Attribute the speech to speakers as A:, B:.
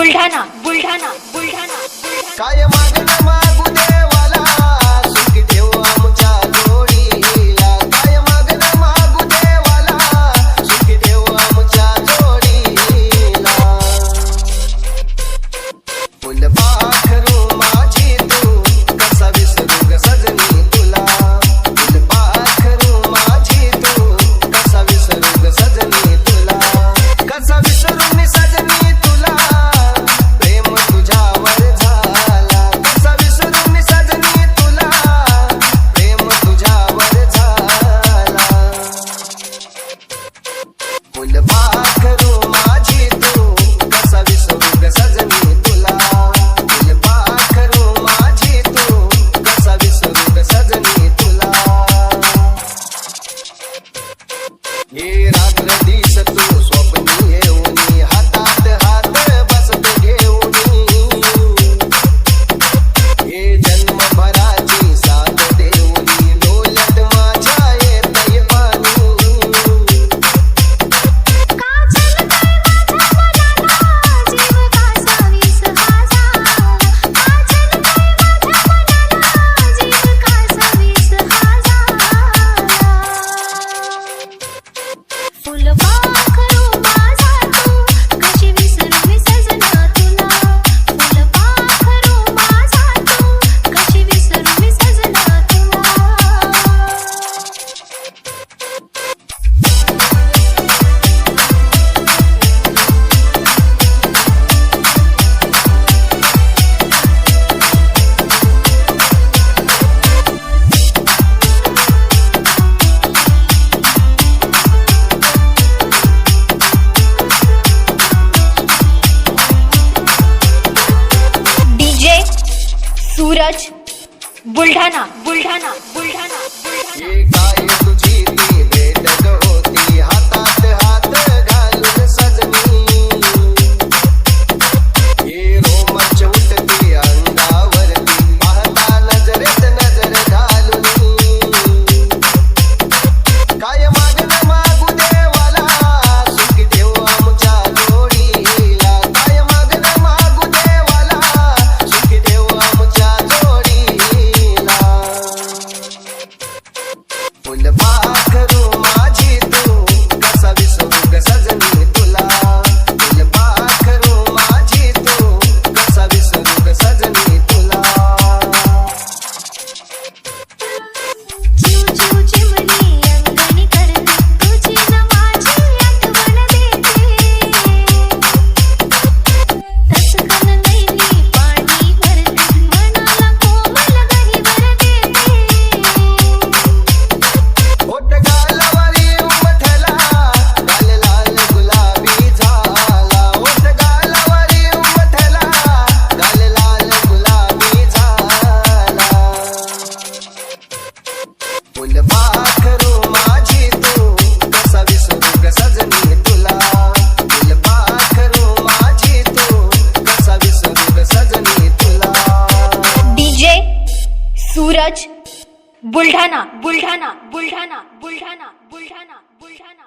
A: बुलढाणा बुलढाणा बुलढाणा
B: काय मागणं मागू देवाला सुखी ठेव आमच्या जोडीला काय मागणं मागू देवाला सुखी ठेव आमच्या जोडीला फुलपाखरू माझी तू कसा विसरू ग सजनी तुला फुलपाखरू माझी तू कसा विसरू ग सजनी तुला कसा विसरू मी सजनी तुला प्रेम तुझ्यावर झाला कसा विसरू मी सजनी तुला प्रेम तुझ्यावर झाला फुलपाखरू माझी तू कसा विसरू ग सजनी तुला फुलपाखरू माझी तू कसा विसरू ग सजनी तुला ये रात्र दिस तू स्वप्नी येऊनी हातात हात बसत घेऊनी ये जन्मभराची साथ देऊनी डोल्यात माझ्या येतय पाणी
C: फुलपाखरू माझा तू कशी विसरू मी सजना तुला फुलपाखरू माझा तू कशी विसरू मी सजना तुला
A: डीजे सूरज बुलढाणा बुलढाणा बुलढाणा बुलढाणा
B: ये काय तुझी ती भेट ग होती हातात हात घालून सजनी ये रोमांच उठती अंगावरती पाहता नजरेत नजर घालून काय मागणं मागू देवाला सुखी ठेव आमच्या जोडीला काय मागणं मागू देवाला सुखी ठेव आमच्या जोडीला फुलपाखरू माझी तू कसा विसरू ग सजनी तुला फुलपाखरू माझी तू कसा विसरू ग सजनी तुला
C: जीव जीव चिमणी अंगणी करते तुझी न माझी आठवण देते तसकन नैनी पाणी भरते मनाला कोमल गहिवर देते
B: ओठ गालावरी उमठला गाल लाल गुलाबी झाला ओठ गालावरी उमठला गाल लाल गुलाबी झाला फुलपाखरू माझी तू कसा विसरू ग सजनी तुला फुलपाखरू माझी तू कसा विसरू ग सजनी तुला
A: डीजे सूरज बुलढाणा बुलढाणा बुलढाणा बुलढाणा बुलढाणा बुलढाणा